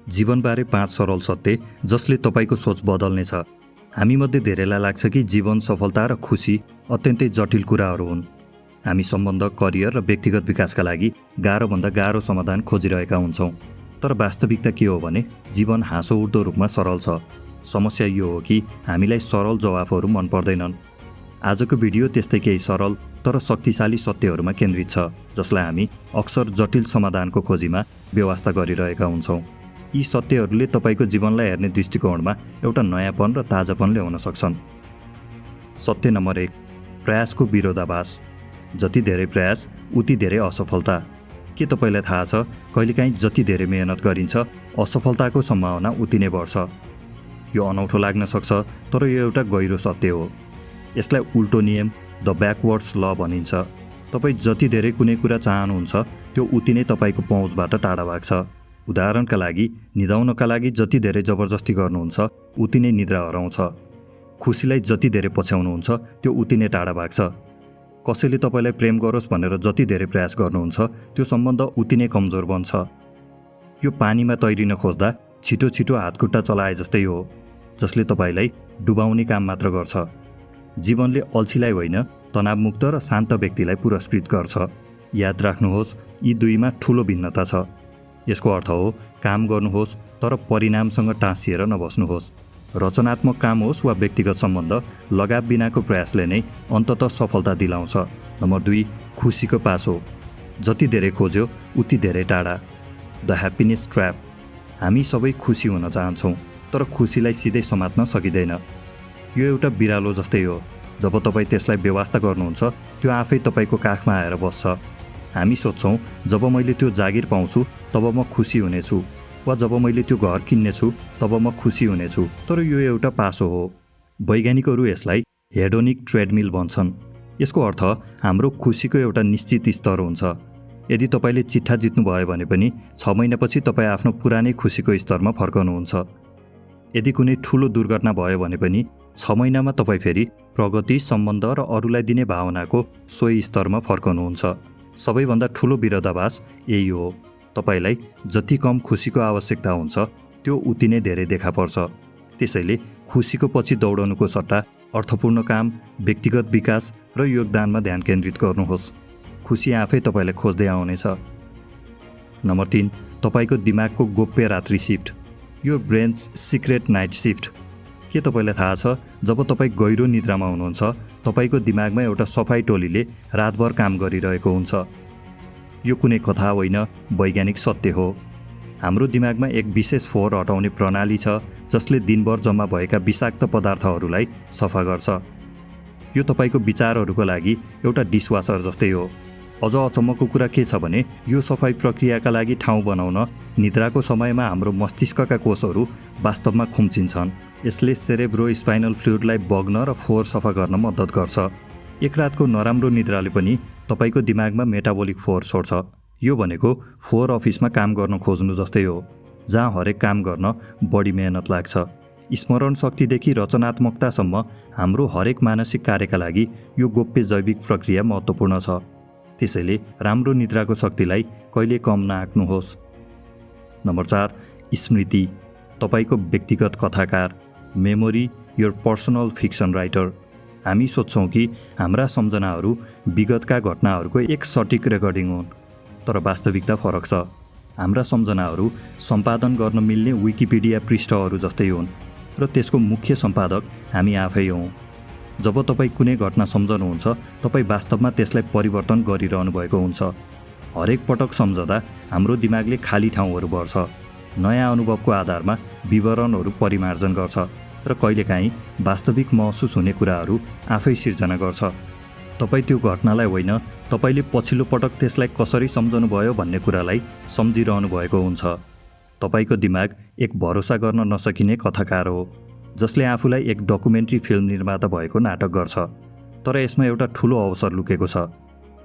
जीवनबारे 5 सरल सत्य जसले तपाईको सोच बदल्नेछ। हामीमध्ये धेरैलाई लाग्छ कि जीवन, सफलता र खुसी अत्यन्तै जटिल कुराहरू हुन्। हामी सम्बन्ध, करियर र व्यक्तिगत विकासका लागि गाह्रोभन्दा गाह्रो समाधान खोजिरहेका हुन्छौँ। तर वास्तविकता के हो भने जीवन हाँसो उठ्दो रूपमा सरल छ। समस्या यो हो कि हामीलाई सरल जवाफहरू मन पर्दैनन्। आजको भिडियो त्यस्तै केही सरल तर शक्तिशाली सत्यहरूमा केन्द्रित छ, जसलाई हामी अक्सर जटिल समाधानको खोजीमा व्यवस्था गरिरहेका हुन्छौँ। यी सत्यहरूले तपाईको जीवनलाई हेर्ने दृष्टिकोणमा एउटा नयाँपन र ताजापन ल्याउन सक्छन्। सत्य नम्बर 1, प्रयासको विरोधाभास। जति धेरै प्रयास उति धेरै असफलता। के तपाईलाई थाहा छ, कहिलेकाहीँ जति धेरै मेहनत गरिन्छ असफलताको सम्भावना उति नै बढ्छ। यो अनौठो लाग्न सक्छ, तर यो एउटा गहिरो सत्य हो। यसलाई उल्टो नियम, द ब्याकवर्ड्स ल भनिन्छ। तपाईँ जति धेरै कुनै कुरा चाहनुहुन्छ त्यो उति नै तपाईको पहुँचबाट टाढा भाग्छ। उदाहरणका लागि, निदाउनका लागि जति धेरै जबरजस्ती गर्नुहुन्छ उति नै निद्रा हराउँछ। खुसीलाई जति धेरै पछ्याउनुहुन्छ त्यो उति नै टाढा भाग्छ। कसैले तपाईलाई प्रेम गरोस् भनेर जति धेरै प्रयास गर्नुहुन्छ त्यो सम्बन्ध उति नै कमजोर बन्छ। यो पानीमा तैरिन खोज्दा छिटो छिटो हातखुट्टा चलाए जस्तै हो, जसले तपाईलाई डुबाउने काम मात्र गर्छ। जीवनले अल्छीलाई होइन, तनावमुक्त र शान्त व्यक्तिलाई पुरस्कृत गर्छ। याद राख्नुहोस्, यी दुईमा ठूलो भिन्नता छ। यसको अर्थ हो, काम गर्नुहोस् तर परिणामसँग टाँसिएर नबस्नुहोस्। रचनात्मक काम होस् वा व्यक्तिगत सम्बन्ध, लगाव बिनाको प्रयासले नै अन्ततः सफलता दिलाउँछ। नम्बर 2, खुसीको पासो। जति धेरै खोज्यो उति धेरै टाढा। The happiness trap. हामी सबै खुसी हुन चाहन्छौँ, तर खुसीलाई सिधै समात्न सकिँदैन। यो एउटा बिरालो जस्तै हो। जब तपाईँ त्यसलाई बेवास्ता गर्नुहुन्छ त्यो आफै तपाईँको काखमा आएर बस्छ। हामी सोच्छौँ, जब मैले त्यो जागिर पाउँछु तब म खुसी हुनेछु, वा जब मैले त्यो घर किन्नेछु तब म खुसी हुनेछु। तर यो एउटा पासो हो। वैज्ञानिकहरू यसलाई हेडोनिक ट्रेडमिल भन्छन्। यसको अर्थ हाम्रो खुसीको एउटा निश्चित स्तर हुन्छ। यदि तपाईँले चिट्ठा जित्नुभयो भने पनि 6 महिनापछि तपाईँ आफ्नो पुरानै खुसीको स्तरमा फर्कनुहुन्छ। यदि कुनै ठूलो दुर्घटना भयो भने पनि 6 महिनामा तपाईँ फेरि प्रगति, सम्बन्ध र अरूलाई दिने भावनाको सोही स्तरमा फर्कनुहुन्छ। सबैभन्दा ठूलो विरोधाभास यही हो। तपाईलाई जति कम खुसीको आवश्यकता हुन्छ त्यो उति नै धेरै देखा पर्छ। त्यसैले खुसीको पछि दौडनुको सट्टा अर्थपूर्ण काम, व्यक्तिगत विकास र योगदानमा ध्यान केन्द्रित गर्नुहोस्। खुसी आफै तपाईलाई खोज्दै आउनेछ। नम्बर 3, तपाईको दिमागको गोप्य रात्रि सिफ्ट। यो ब्रेन्स सिक्रेट नाइट सिफ्ट। के तपाईलाई थाहा छ, जब तपाईँ गहिरो निद्रामा हुनुहुन्छ तपाईको दिमागमा एउटा सफाई टोलीले रातभर काम गरिरहेको हुन्छ। यो कुनै कथा होइन, वैज्ञानिक सत्य हो। हाम्रो दिमागमा एक विशेष फोहोर हटाउने प्रणाली छ जसले दिनभर जम्मा भएका विषाक्त पदार्थहरूलाई सफा गर्छ। यो तपाईको विचारहरूको लागि एउटा डिसवासर जस्तै हो। अझ अचम्मको कुरा के छ भने यो सफाई प्रक्रियाका लागि ठाउँ बनाउन निद्राको समयमा हाम्रो मस्तिष्कका कोषहरू वास्तवमा खुम्चिन्छन्। यसले सेरेब्रो स्पाइनल फ्लुइडलाई बग्न र फोहोर सफा गर्न मद्दत गर्छ। एक रातको नराम्रो निद्राले पनि तपाईको दिमागमा मेटाबोलिक फोहोर छोड्छ। यो भनेको फोहोर अफिसमा काम गर्न खोज्नु जस्तै हो, जहाँ हरेक काम गर्न बढी मेहनत लाग्छ। स्मरण शक्तिदेखि रचनात्मकतासम्म हाम्रो हरेक मानसिक कार्यका लागि यो गोप्य जैविक प्रक्रिया महत्त्वपूर्ण छ। त्यसैले राम्रो निद्राको शक्तिलाई कहिले कम नआँक्नुहोस्। नम्बर 4, स्मृति। तपाईको व्यक्तिगत कथाकार। Memory your personal fiction writer. हामी सोच्छौँ कि हाम्रा सम्झनाहरू विगतका घटनाहरूको एक सटिक रेकर्डिङ हुन्, तर वास्तविकता फरक छ। हाम्रा सम्झनाहरू सम्पादन गर्न मिल्ने विकिपिडिया पृष्ठहरू जस्तै हुन्, र त्यसको मुख्य सम्पादक हामी आफै हौँ। जब तपाईँ कुनै घटना सम्झनुहुन्छ तपाईँ वास्तवमा त्यसलाई परिवर्तन गरिरहनु भएको हुन्छ। हरेक पटक सम्झँदा हाम्रो दिमागले खाली ठाउँहरू भर्छ, नयाँ अनुभवको आधारमा विवरणहरू परिमार्जन गर्छ र कहिलेकाहीँ वास्तविक महसुस हुने कुराहरू आफै सिर्जना गर्छ। तपाईँ त्यो घटनालाई होइन, तपाईँले पछिल्लो पटक त्यसलाई कसरी सम्झनुभयो भन्ने कुरालाई सम्झिरहनु भएको हुन्छ। तपाईँको दिमाग एक भरोसा गर्न नसकिने कथाकार हो, जसले आफूलाई एक डकुमेन्ट्री फिल्म निर्माता भएको नाटक गर्छ। तर यसमा एउटा ठूलो अवसर लुकेको छ।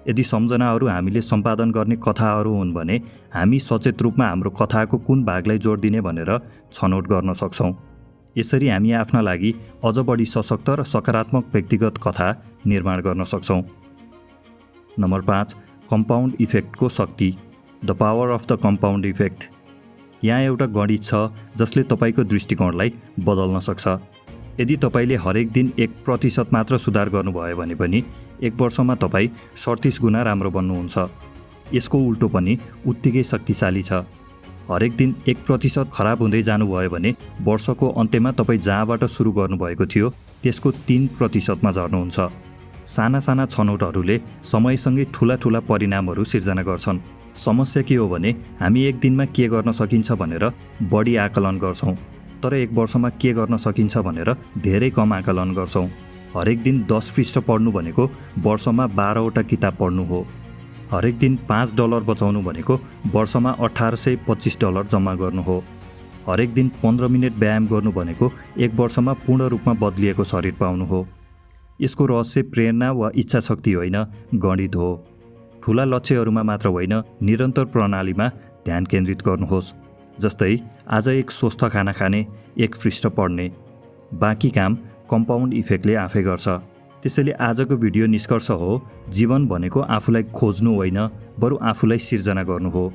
यदि सम्झनाहरू हामीले सम्पादन गर्ने कथाहरू हुन् भने हामी सचेत रूपमा हाम्रो कथाको कुन भागलाई जोड दिने भनेर छनौट गर्न सक्छौँ। यसरी हामी आफ्ना लागि अझ बढी सशक्त र सकारात्मक व्यक्तिगत कथा निर्माण गर्न सक्छौँ। नम्बर 5, कम्पाउन्ड इफेक्टको शक्ति। The power of the compound effect. यहाँ एउटा गणित छ जसले तपाईँको दृष्टिकोणलाई बदल्न सक्छ। यदि तपाईँले हरेक दिन 1% मात्र सुधार गर्नुभयो भने पनि 1 वर्षमा तपाईँ 37 गुणा राम्रो बन्नुहुन्छ। यसको उल्टो पनि उत्तिकै शक्तिशाली छ। हरेक दिन 1% खराब हुँदै जानुभयो भने वर्षको अन्त्यमा तपाईँ जहाँबाट सुरु गर्नुभएको थियो त्यसको 3%मा झर्नुहुन्छ। साना साना छनौटहरूले समयसँगै ठुला ठुला परिणामहरू सिर्जना गर्छन्। समस्या के हो भने हामी एक दिनमा के गर्न सकिन्छ भनेर बढी आकलन गर्छौँ, तर 1 वर्षमा के गर्न सकिन्छ भनेर धेरै कम आकलन गर्छौँ। हरेक दिन 10 पृष्ठ पढ्नु भनेको वर्षमा 12वटा किताब पढ्नु हो। हरेक दिन $5 बचाउनु भनेको वर्षमा $1825 जम्मा गर्नु हो। हरेक दिन 15 मिनट व्यायाम गर्नु भनेको 1 वर्षमा पूर्ण रूपमा बदलिएको शरीर पाउनु हो। यसको रहस्य प्रेरणा वा इच्छा शक्ति होइन, गणित हो। ठुला लक्ष्यहरूमा मात्र होइन, निरन्तर प्रणालीमा ध्यान केन्द्रित गर्नुहोस्। जस्तै आज एक स्वस्थ खाना खाने, 1 पृष्ठ पढ्ने। बाँकी काम कम्पाउन्ड इफेक्टले आफै गर्छ। त्यसैले आजको भिडियो निष्कर्ष हो, जीवन भनेको आफूलाई खोज्नु होइन, बरु आफूलाई सिर्जना गर्नु हो।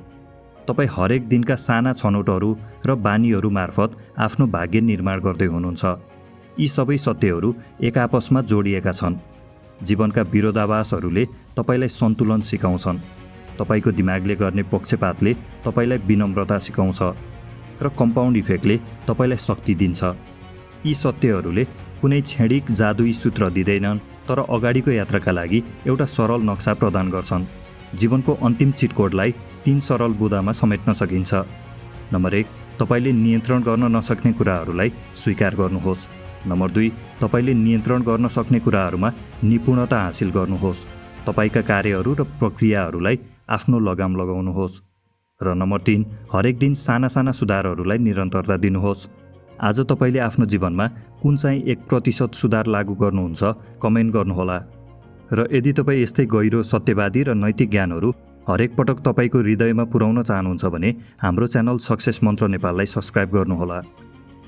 तपाईँ हरेक दिनका साना छनौटहरू र बानीहरू मार्फत आफ्नो भाग्य निर्माण गर्दै हुनुहुन्छ। यी सबै सत्यहरू एक आपसमा जोडिएका छन्। जीवनका विरोधाभासहरूले तपाईँलाई सन्तुलन सिकाउँछन्। तपाईँको दिमागले गर्ने पक्षपातले तपाईँलाई विनम्रता सिकाउँछ र कम्पाउन्ड इफेक्टले तपाईँलाई शक्ति दिन्छ। यी सत्यहरूले कुनै छेडिक जादुई सूत्र दिँदैनन्, तर अगाडिको यात्राका लागि एउटा सरल नक्सा प्रदान गर्छन्। जीवनको अन्तिम चिटकोडलाई 3 सरल बुँदामा समेट्न सकिन्छ। नम्बर 1, तपाईँले नियन्त्रण गर्न नसक्ने कुराहरूलाई स्वीकार गर्नुहोस्। नम्बर 2, तपाईँले नियन्त्रण गर्न सक्ने कुराहरूमा निपुणता हासिल गर्नुहोस्। तपाईँका कार्यहरू र प्रक्रियाहरूलाई आफ्नो लगाम लगाउनुहोस्। र नम्बर 3, हरेक दिन साना साना सुधारहरूलाई निरन्तरता दिनुहोस्। आज तपाईँले आफ्नो जीवनमा कुन चाहिँ 1% सुधार लागू गर्नुहुन्छ, कमेन्ट गर्नुहोला। र यदि तपाईँ यस्तै गहिरो सत्यवादी र नैतिक ज्ञानहरू हरेक पटक तपाईँको हृदयमा पुर्याउन चाहनुहुन्छ भने हाम्रो च्यानल सक्सेस मन्त्र नेपाललाई सब्स्क्राइब गर्नुहोला।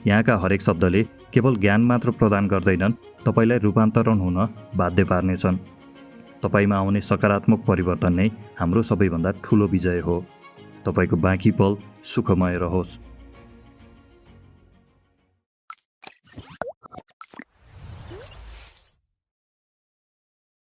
यहाँका हरेक शब्दले केवल ज्ञान मात्र प्रदान गर्दैनन्, तपाईँलाई रूपान्तरण हुन बाध्य पार्नेछन्। तपाईँमा आउने सकारात्मक परिवर्तन नै हाम्रो सबैभन्दा ठुलो विजय हो। तपाईँको बाँकी पल सुखमय रहोस्।